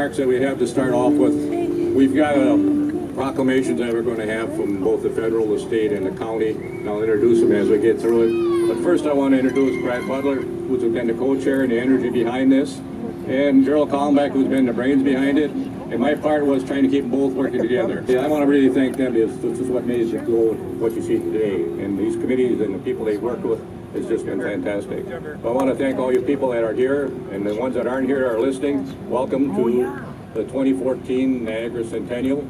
remarks that we have to start off with. We've got proclamations that we're going to have from both the federal, the state, and the county. And I'll introduce them as we get through it. But first I want to introduce Brad Butler, who's been the co-chair and the energy behind this, and Gerald Kalmbach, who's been the brains behind it. And my part was trying to keep them both working together. Yeah, I want to really thank them. This is what made it go what you see today. And these committees and the people they work with has just been fantastic. So I want to thank all you people that are here, and the ones that aren't here are listening. Welcome to the 2014 Niagara Centennial.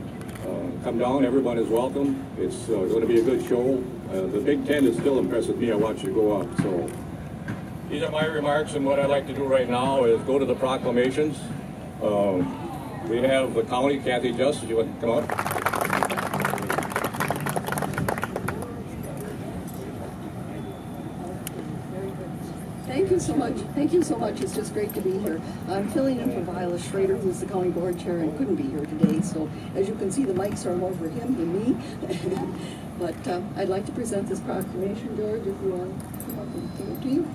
Come down, everyone is welcome. It's going to be a good show. The Big Tent is still impressive me. I watch you go up. So these are my remarks, and what I'd like to do right now is go to the proclamations. We have the county, Kathy Just, if you want to come up. Thank you so much. Thank you so much. It's just great to be here. I'm filling in for Viola Schrader, who's the county board chair and couldn't be here today. So as you can see, the mics are more for him than me. But I'd like to present this proclamation, George, if you want to come up and give it to you.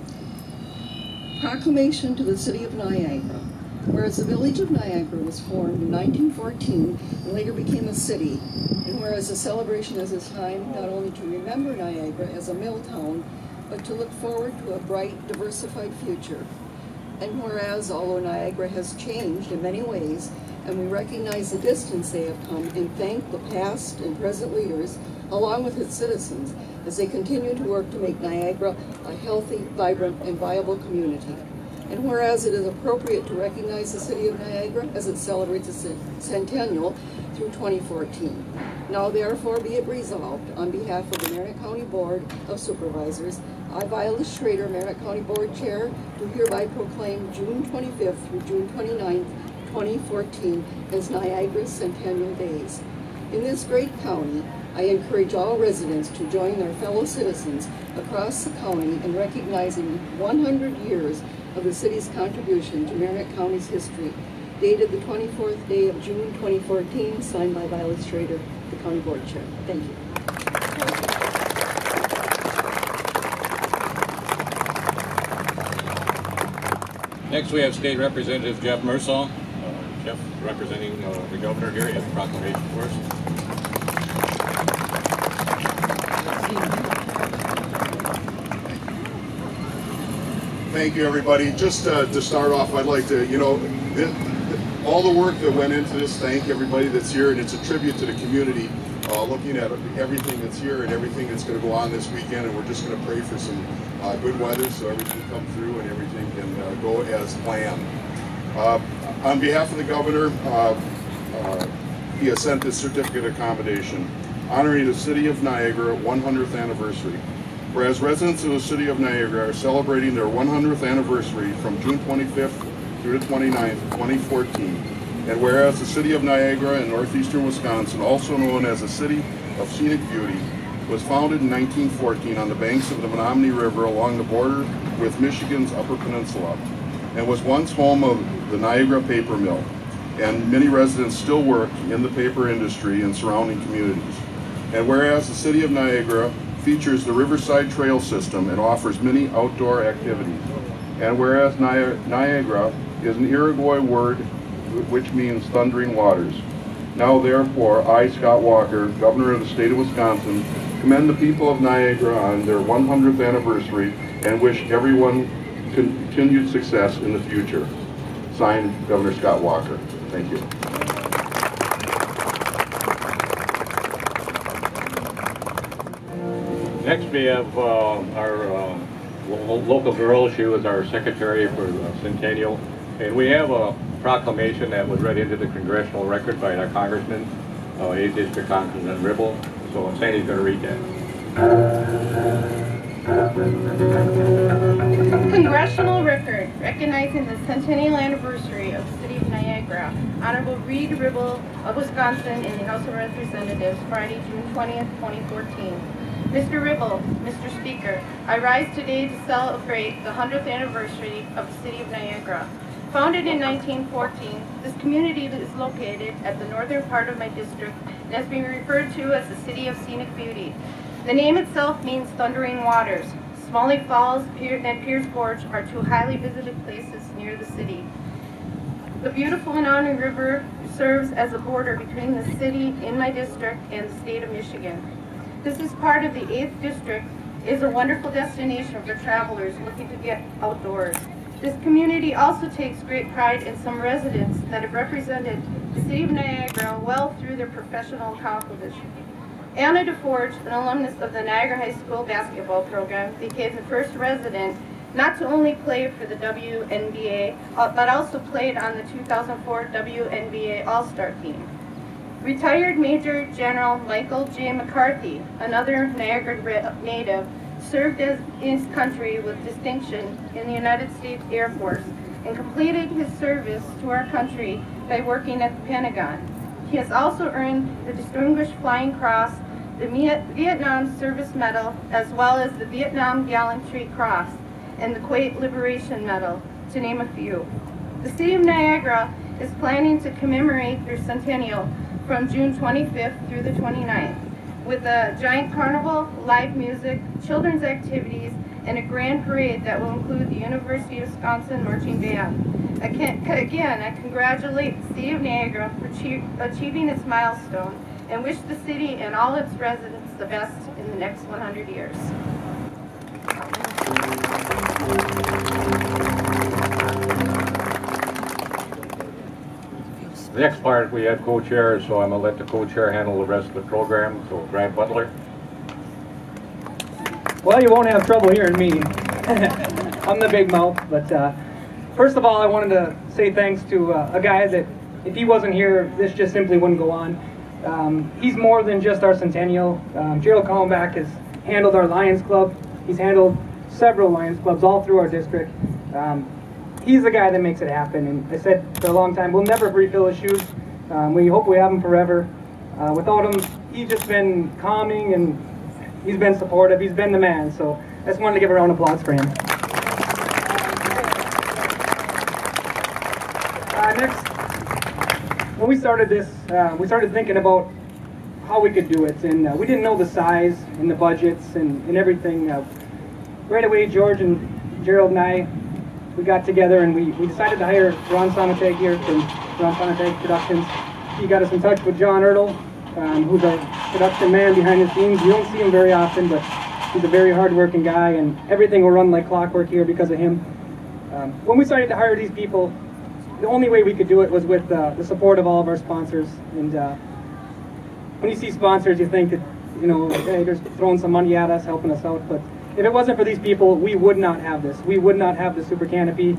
Proclamation to the City of Niagara. Whereas the village of Niagara was formed in 1914 and later became a city, and whereas the celebration is a time not only to remember Niagara as a mill town, but to look forward to a bright, diversified future. And whereas, although Niagara has changed in many ways, and we recognize the distance they have come, and thank the past and present leaders, along with its citizens, as they continue to work to make Niagara a healthy, vibrant, and viable community. And whereas it is appropriate to recognize the City of Niagara as it celebrates its centennial through 2014. Now therefore be it resolved, on behalf of the Merritt County Board of Supervisors, I, Viola Schrader, Merritt County Board Chair, do hereby proclaim June 25th through June 29th, 2014 as Niagara's Centennial Days. In this great county, I encourage all residents to join their fellow citizens across the county in recognizing 100 years of the city's contribution to Merritt County's history, dated the 24th day of June 2014, signed by Viola Schrader, the County Board Chair. Thank you. Next we have State Representative Jeff Mersaw. Jeff representing the governor here. He has a proclamation for us. Thank you, everybody. Just to start off, I'd like to, all the work that went into this, thank everybody that's here, and it's a tribute to the community, looking at everything that's here and everything that's going to go on this weekend, and we're just going to pray for some good weather so everything come through and everything can go as planned. On behalf of the governor, he has sent this certificate of commendation, honoring the City of Niagara 100th anniversary. Whereas residents of the City of Niagara are celebrating their 100th anniversary from June 25th through the 29th, 2014. And whereas the City of Niagara in northeastern Wisconsin, also known as the City of Scenic Beauty, was founded in 1914 on the banks of the Menominee River along the border with Michigan's Upper Peninsula, and was once home of the Niagara Paper Mill. And many residents still work in the paper industry in surrounding communities. And whereas the City of Niagara features the Riverside Trail System and offers many outdoor activities. And whereas Niagara is an Iroquois word which means thundering waters. Now therefore, I, Scott Walker, Governor of the State of Wisconsin, commend the people of Niagara on their 100th anniversary and wish everyone continued success in the future. Signed, Governor Scott Walker. Thank you. Next we have our local girl. She was our secretary for Centennial. And we have a proclamation that was read into the congressional record by our congressman, 8th District Congressman Ribble. So Sandy's going to read that. Congressional record recognizing the centennial anniversary of the City of Niagara. Honorable Reed Ribble of Wisconsin in the House of Representatives, Friday, June 20th, 2014. Mr. Ribble, Mr. Speaker, I rise today to celebrate the 100th anniversary of the City of Niagara. Founded in 1914, this community is located at the northern part of my district and has been referred to as the City of Scenic Beauty. The name itself means thundering waters. Smalley Falls and Pierce Gorge are two highly visited places near the city. The beautiful Anona River serves as a border between the city in my district and the state of Michigan. This is part of the 8th district, is a wonderful destination for travelers looking to get outdoors. This community also takes great pride in some residents that have represented the City of Niagara well through their professional accomplishments. Anna DeForge, an alumnus of the Niagara High School basketball program, became the first resident not to only play for the WNBA, but also played on the 2004 WNBA All-Star team. Retired Major General Michael J. McCarthy, another Niagara native, served as his country with distinction in the United States Air Force and completed his service to our country by working at the Pentagon. He has also earned the Distinguished Flying Cross, the Vietnam Service Medal, as well as the Vietnam Gallantry Cross and the Kuwait Liberation Medal, to name a few. The City of Niagara is planning to commemorate their centennial from June 25th through the 29th with a giant carnival, live music, children's activities, and a grand parade that will include the University of Wisconsin Marching Band. Again, I congratulate the City of Niagara for achieving its milestone and wish the city and all its residents the best in the next 100 years. The next part, we had co-chairs, so I'm going to let the co-chair handle the rest of the program. So, Brad Butler. Well, you won't have trouble hearing me. I'm the big mouth, but first of all, I wanted to say thanks to a guy that, if he wasn't here, this just simply wouldn't go on. He's more than just our Centennial. Gerald Callenbach has handled our Lions Club. He's handled several Lions Clubs all through our district. He's the guy that makes it happen, and I said for a long time, we'll never refill his shoes. We hope we have him forever. Without him, he's just been calming, and he's been supportive. He's been the man, so I just wanted to give a round of applause for him. Next, when we started this, we started thinking about how we could do it, and we didn't know the size and the budgets and everything. Right away, George and Gerald and I, we got together and we decided to hire Ron Sonatag here from Ron Sonatag Productions. He got us in touch with John Ertl, who's our production man behind the scenes. You don't see him very often, but he's a very hard-working guy, and everything will run like clockwork here because of him. When we started to hire these people, the only way we could do it was with the support of all of our sponsors. And when you see sponsors, you think that, you know, hey, they're throwing some money at us, helping us out, but if it wasn't for these people, we would not have this. We would not have the super canopy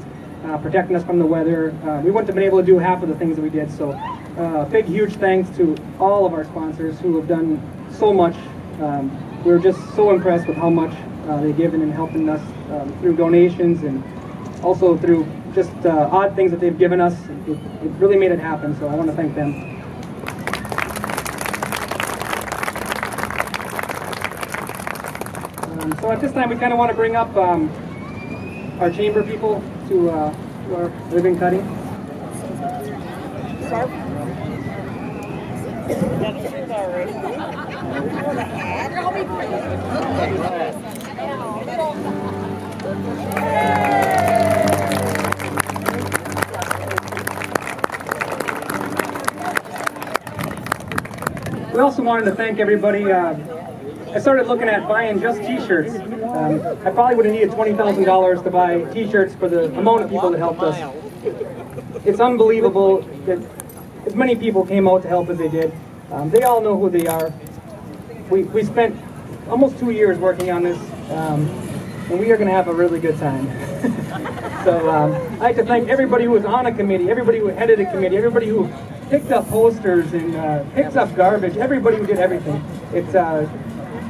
protecting us from the weather. We wouldn't have been able to do half of the things that we did. So big, huge thanks to all of our sponsors who have done so much. We're just so impressed with how much they've given and helping us through donations and also through just odd things that they've given us. It really made it happen, so I want to thank them. So at this time, we kind of want to bring up our chamber people to our ribbon cutting. We also wanted to thank everybody. I started looking at buying just t-shirts. I probably would have needed $20,000 to buy t-shirts for the amount of people that helped us. It's unbelievable that as many people came out to help as they did. They all know who they are. We spent almost 2 years working on this, and we are going to have a really good time. So I'd like to thank everybody who was on a committee, everybody who headed a committee, everybody who picked up posters and picked up garbage, everybody who did everything.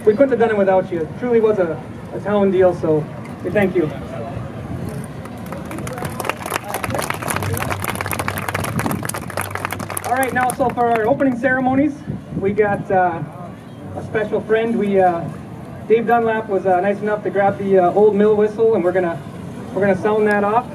We couldn't have done it without you. It truly was a town deal, so we thank you. All right, now so for our opening ceremonies, we got a special friend. Dave Dunlap was nice enough to grab the old mill whistle, and we're gonna sound that off.